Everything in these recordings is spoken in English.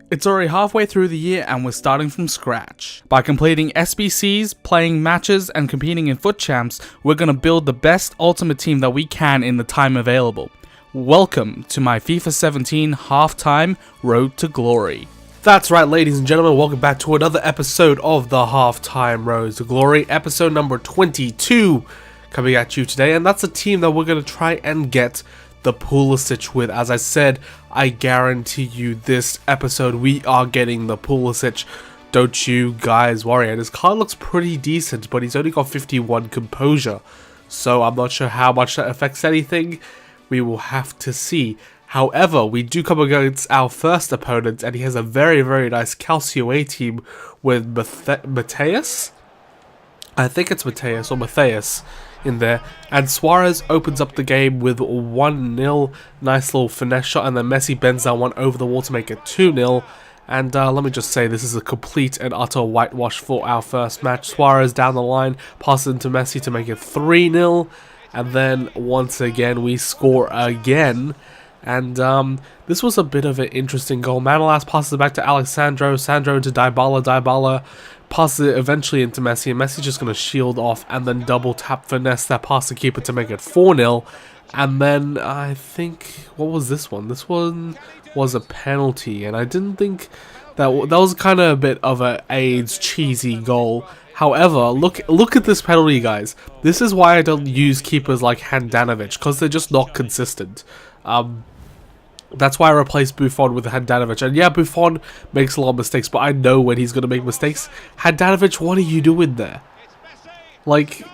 It's already halfway through the year and we're starting from scratch. By completing SBCs, playing matches, and competing in FUT Champs, we're going to build the best ultimate team that we can in the time available. Welcome to my FIFA 17 halftime Road to Glory. That's right, ladies and gentlemen, welcome back to another episode of the Halftime Road to Glory, episode number 22 coming at you today, and that's a team that we're going to try and get the Pulisic with. As I said, I guarantee you this episode we are getting the Pulisic. Don't you guys worry. And his card looks pretty decent, but he's only got 51 composure, so I'm not sure how much that affects anything. We will have to see. However, we do come against our first opponent, and he has a very, very nice Calcio A team with Mateus? I think it's Mateus or Matthias in there. And Suarez opens up the game with 1-0. Nice little finesse shot, and then Messi bends that one over the wall to make it 2-0. And let me just say, this is a complete and utter whitewash for our first match. Suarez down the line, passes into Messi to make it 3-0. And then, once again, we score again. And this was a bit of an interesting goal. Manolas passes it back to Alexandro. Sandro into Dybala. Dybala passes it eventually into Messi. And Messi's just going to shield off and then double tap finesse that pass the keeper to make it 4-0. And then I think, what was this one? This one was a penalty. And I didn't think that was kind of a bit of a AIDS cheesy goal. However, look at this penalty, guys. This is why I don't use keepers like Handanovic, because they're just not consistent. That's why I replaced Buffon with Handanovic. And yeah, Buffon makes a lot of mistakes, but I know when he's going to make mistakes. Handanovic, what are you doing there? Like,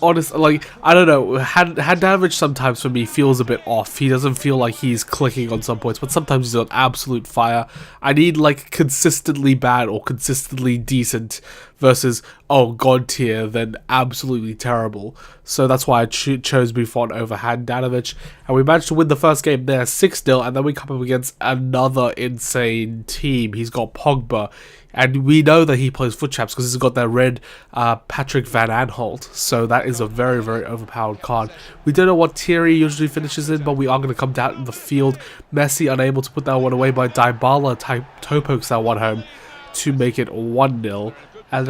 honestly, like, I don't know. Handanovic sometimes for me feels a bit off. He doesn't feel like he's clicking on some points, but sometimes he's on absolute fire. I need like consistently bad or consistently decent versus, oh, god tier, then absolutely terrible. So that's why I chose Buffon over Handanovic. And we managed to win the first game there 6-0, and then we come up against another insane team. He's got Pogba. And we know that he plays FUT Champs because he's got that red Patrick Van Aanholt. So that is a very, very overpowered card. We don't know what tier he usually finishes in, but we are going to come down in the field. Messi unable to put that one away, by Dybala toe pokes that one home to make it 1-0. And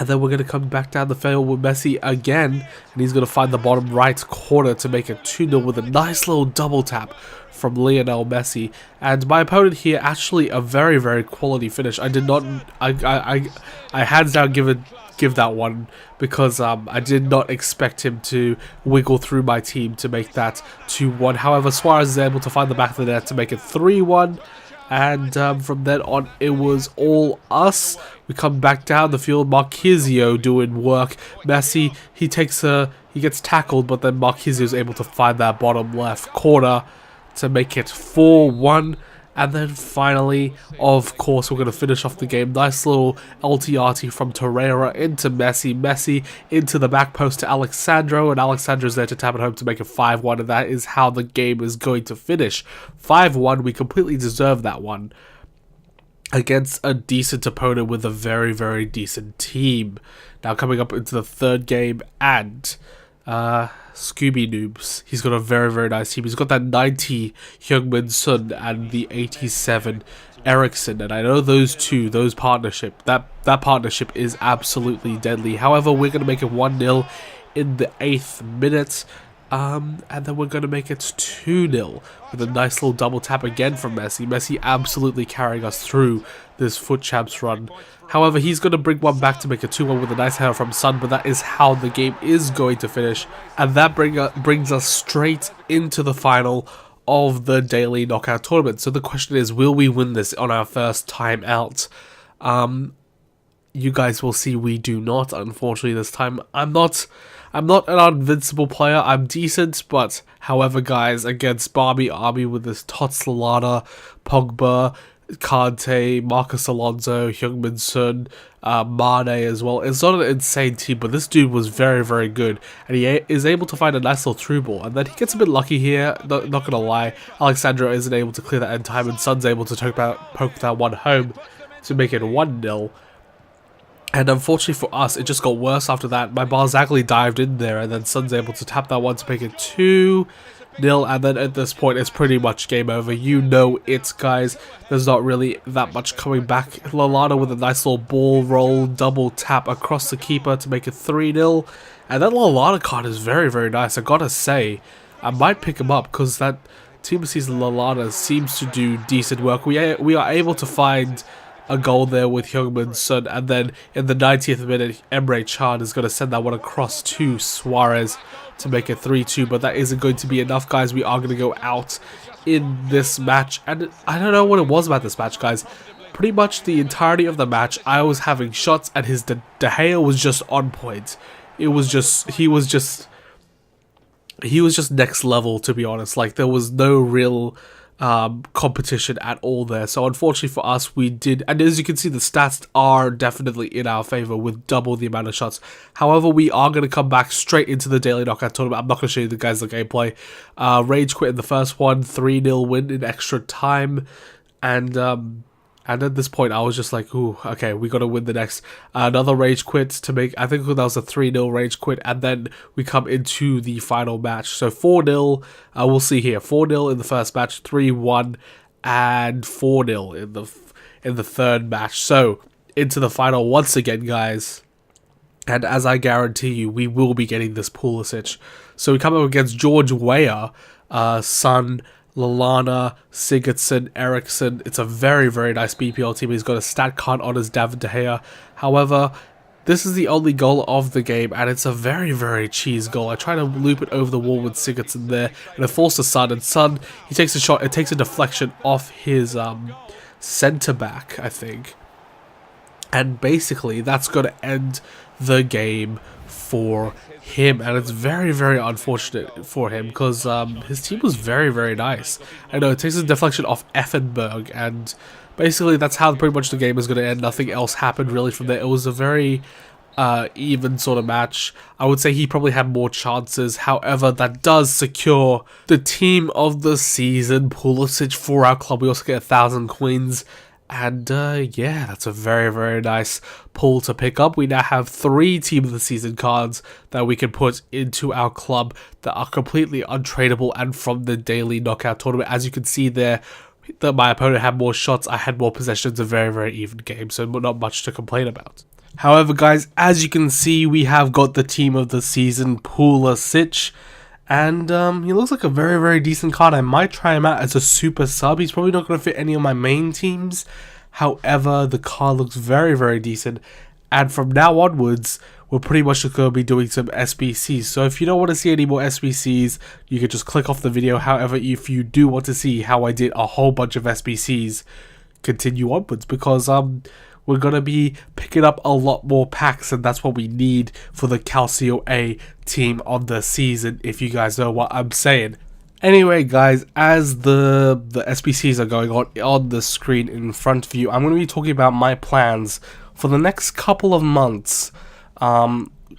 then we're going to come back down the field with Messi again. And he's going to find the bottom right corner to make it 2-0 with a nice little double tap from Lionel Messi. And my opponent here, actually a very, very quality finish. I did not, I hands down give that one, because I did not expect him to wiggle through my team to make that 2-1. However, Suarez is able to find the back of the net to make it 3-1. And from then on, it was all us. We come back down the field. Marquisio doing work. Messi, he gets tackled, but then Marquisio is able to find that bottom left corner to make it 4-1. And then finally, of course, we're going to finish off the game. Nice little LTRT from Torreira into Messi. Messi into the back post to Alexandro. And Alexandro's there to tap it home to make it 5-1. And that is how the game is going to finish. 5-1. We completely deserve that one against a decent opponent with a very, very decent team. Now coming up into the third game, and Scooby Noobs. He's got a very, very nice team. He's got that 90 Heung-min Son and the 87 Eriksson, and I know those partnership, that partnership is absolutely deadly. However, we're going to make it 1-0 in the 8th minute. And then we're going to make it 2-0 with a nice little double tap again from Messi. Messi absolutely carrying us through this FUT Champs run. However, he's going to bring one back to make it 2-1 with a nice header from Son, but that is how the game is going to finish. And that brings us straight into the final of the daily knockout tournament. So the question is, will we win this on our first time out? You guys will see we do not, unfortunately, this time. I'm not an invincible player. I'm decent, but however, guys, against Barbie Army with this TOTS Pogba, Kante, Marcus Alonso, Heung-min Son, Mane as well. It's not an insane team, but this dude was very, very good, and he is able to find a nice little through ball, and then he gets a bit lucky here, not gonna lie. Alexandro isn't able to clear that in time, and Son's able to poke that one home to make it 1-0. And unfortunately for us, it just got worse after that. My Barzagli dived in there, and then Son's able to tap that one to make it 2. nil, and then at this point it's pretty much game over. You know it, guys. There's not really that much coming back. Lallana with a nice little ball roll, double tap across the keeper to make it 3-0. And that Lallana card is very, very nice. I gotta say, I might pick him up because that Team of the Season Lallana seems to do decent work. We are able to find a goal there with Heung-min Son, and then in the 90th minute, Emre Can is going to send that one across to Suarez to make it 3-2, but that isn't going to be enough, guys. We are going to go out in this match, and I don't know what it was about this match, guys. Pretty much the entirety of the match, I was having shots, and his De Gea was just on point. It was just, he was just next level, to be honest. Like, there was no real competition at all there. So unfortunately for us, we did, and as you can see, the stats are definitely in our favor with double the amount of shots. However, we are going to come back straight into the daily knockout tournament. I'm not going to show you the guys the gameplay. Rage quit in the first one, 3-0 win in extra time, and at this point, I was just like, ooh, okay, we got to win the next. Another rage quit to make, I think that was a 3-0 rage quit, and then we come into the final match. So 4-0, we'll see here. 4-0 in the first match, 3-1, and 4-0 in the third match. So into the final once again, guys. And as I guarantee you, we will be getting this Pulisic. So we come up against George Weah, Son, Lallana, Sigurdsson, Eriksson. It's a very, very nice BPL team. He's got a stat card on his David De Gea. However, this is the only goal of the game, and it's a very, very cheese goal. I try to loop it over the wall with Sigurdsson there, and it falls to Son, and Son, he takes a shot. It takes a deflection off his centre-back, I think. And basically, that's going to end the game for him, and it's very, very unfortunate for him because his team was very, very nice. I know it takes a deflection off Effenberg, and basically that's how pretty much the game is going to end. Nothing else happened really from there. It was a very even sort of match. I would say he probably had more chances. However, that does secure the team of the season, Pulisic, for our club. We also get 1,000 coins. And yeah, that's a very, very nice pull to pick up. We now have 3 Team of the Season cards that we can put into our club that are completely untradeable and from the daily knockout tournament. As you can see there, that my opponent had more shots, I had more possessions, a very, very even game, so not much to complain about. However, guys, as you can see, we have got the Team of the Season, Pulisic. And he looks like a very, very decent card. I might try him out as a super sub. He's probably not going to fit any of my main teams. However, the card looks very, very decent. And from now onwards, we're pretty much going to be doing some SBCs. So if you don't want to see any more SBCs, you can just click off the video. However, if you do want to see how I did a whole bunch of SBCs, continue onwards. Because we're going to be picking up a lot more packs, and that's what we need for the Calcio A team of the season, if you guys know what I'm saying. Anyway, guys, as the SBCs are going on the screen in front of you, I'm going to be talking about my plans for the next couple of months,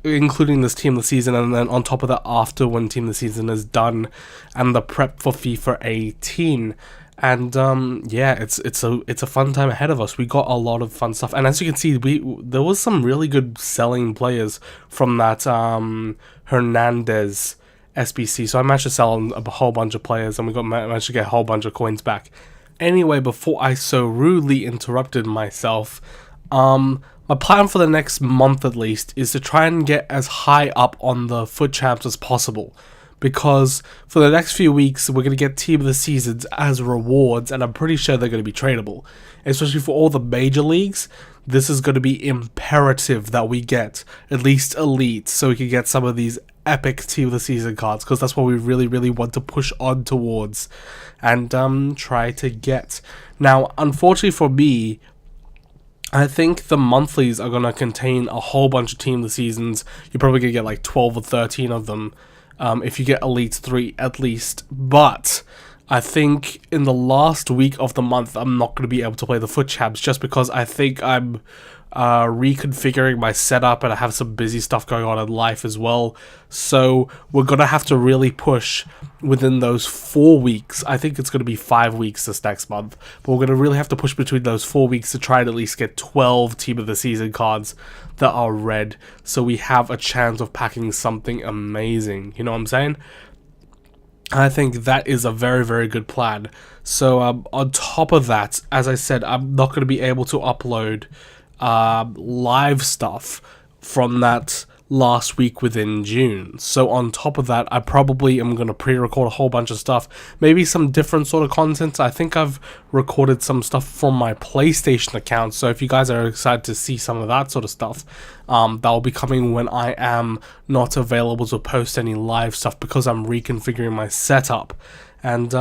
including this team of the season, and then on top of that, after when team of the season is done, and the prep for FIFA 18. And yeah, it's a fun time ahead of us. We got a lot of fun stuff, and as you can see, there was some really good selling players from that Hernandez SBC. So I managed to sell a whole bunch of players, and managed to get a whole bunch of coins back. Anyway, before I so rudely interrupted myself, my plan for the next month at least is to try and get as high up on the FUT Champs as possible. Because for the next few weeks, we're going to get Team of the Seasons as rewards, and I'm pretty sure they're going to be tradable. Especially for all the major leagues, this is going to be imperative that we get at least Elite, so we can get some of these epic Team of the Season cards, because that's what we really, really want to push on towards and try to get. Now, unfortunately for me, I think the monthlies are going to contain a whole bunch of Team of the Seasons. You're probably going to get like 12 or 13 of them. If you get Elite 3 at least, but I think in the last week of the month I'm not going to be able to play the FUT Champs just because I think I'm reconfiguring my setup and I have some busy stuff going on in life as well. So we're going to have to really push within those 4 weeks. I think it's going to be 5 weeks this next month, but we're going to really have to push between those 4 weeks to try and at least get 12 Team of the Season cards that are red, so we have a chance of packing something amazing, you know what I'm saying? I think that is a very, very good plan. So on top of that, as I said, I'm not going to be able to upload live stuff from that last week within June. So on top of that, I probably am going to pre-record a whole bunch of stuff, maybe some different sort of content. I think I've recorded some stuff from my PlayStation account, so if you guys are excited to see some of that sort of stuff, that will be coming when I am not available to post any live stuff because I'm reconfiguring my setup. And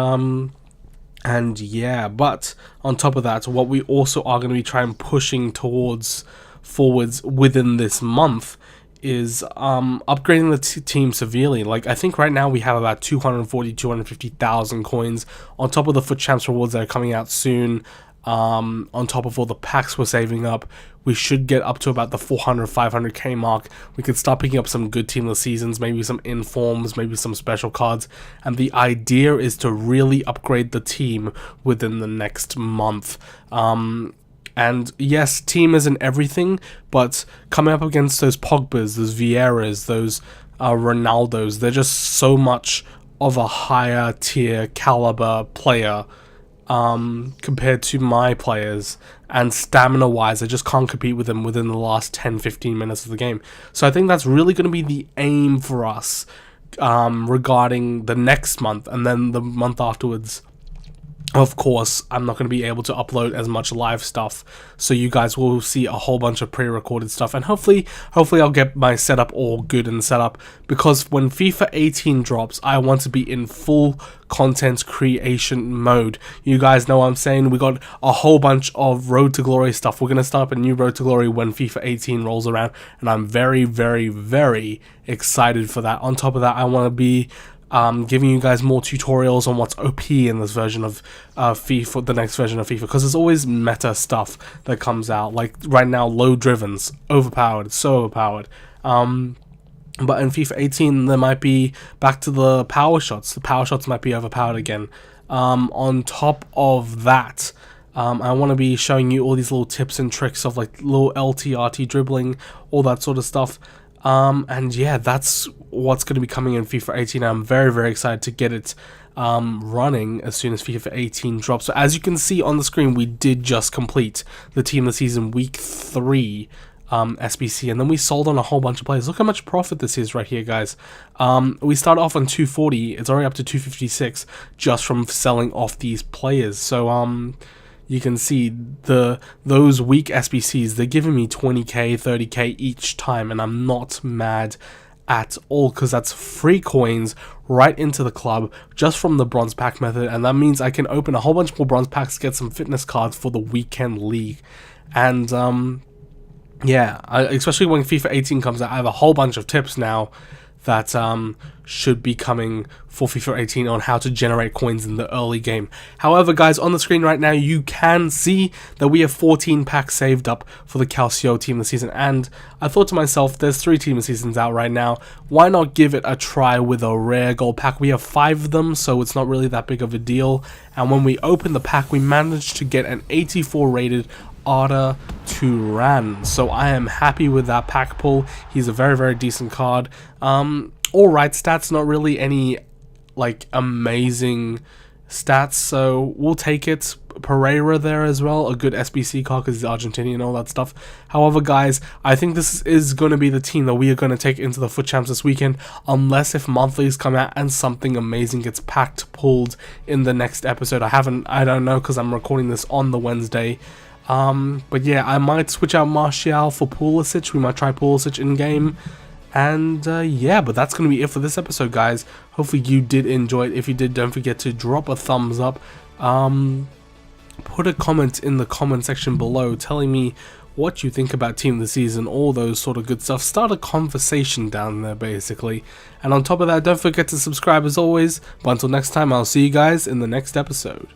yeah, but on top of that, what we also are going to be trying pushing forwards within this month is upgrading the team severely. Like, I think right now we have about 250,000 coins on top of the FUT Champs rewards that are coming out soon. On top of all the packs we're saving up, we should get up to about the 400-500k mark. We could start picking up some good team of the seasons, maybe some informs, maybe some special cards, and the idea is to really upgrade the team within the next month. And yes, team isn't everything, but coming up against those Pogbas, those Vieiras, those Ronaldos, they're just so much of a higher tier caliber player compared to my players, and stamina wise I just can't compete with them within the last 10-15 minutes of the game. So I think that's really going to be the aim for us regarding the next month, and then the month afterwards. Of course, I'm not going to be able to upload as much live stuff, so you guys will see a whole bunch of pre-recorded stuff, and hopefully I'll get my setup all good and set up, because when FIFA 18 drops, I want to be in full content creation mode. You guys know what I'm saying. We got a whole bunch of Road to Glory stuff. We're going to start up a new Road to Glory when FIFA 18 rolls around, and I'm very, very, very excited for that. On top of that, I want to be giving you guys more tutorials on what's OP in this version of FIFA, the next version of FIFA, because there's always meta stuff that comes out. Like right now, low drivens, overpowered, it's so overpowered. But in FIFA 18, there might be back to the power shots. The power shots might be overpowered again. On top of that, I want to be showing you all these little tips and tricks of like little LT-RT dribbling, all that sort of stuff. And yeah, that's what's going to be coming in FIFA 18. I'm very, very excited to get it running as soon as FIFA 18 drops. So as you can see on the screen, we did just complete the team of the season week 3 SBC, and then we sold on a whole bunch of players. Look how much profit this is right here, guys. We started off on 240, it's already up to 256 just from selling off these players. So you can see those weak SBCs, they're giving me 20k, 30k each time, and I'm not mad at all, because that's free coins right into the club just from the bronze pack method, and that means I can open a whole bunch more bronze packs, get some fitness cards for the weekend league. And yeah, especially when FIFA 18 comes out, I have a whole bunch of tips now that should be coming for FIFA 18 on how to generate coins in the early game. However, guys, on the screen right now, you can see that we have 14 packs saved up for the Calcio team of the season, and I thought to myself, there's 3 team of seasons out right now, why not give it a try with a rare gold pack? We have 5 of them, so it's not really that big of a deal, and when we open the pack, we managed to get an 84 rated Arda Turan, so I am happy with that pack pull. He's a very, very decent card. Alright stats, not really any like amazing stats, so we'll take it. Pereira there as well, a good SBC card because he's Argentinian and all that stuff. However, guys, I think this is going to be the team that we are going to take into the FUT Champs this weekend, unless if monthlies come out and something amazing gets pulled in the next episode. I don't know, because I'm recording this on the Wednesday. But yeah, I might switch out Martial for Pulisic. We might try Pulisic in game. And yeah, but that's going to be it for this episode, guys. Hopefully you did enjoy it. If you did, don't forget to drop a thumbs up. Put a comment in the comment section below telling me what you think about Team of the Season, all those sort of good stuff. Start a conversation down there, basically. And on top of that, don't forget to subscribe as always. But until next time, I'll see you guys in the next episode.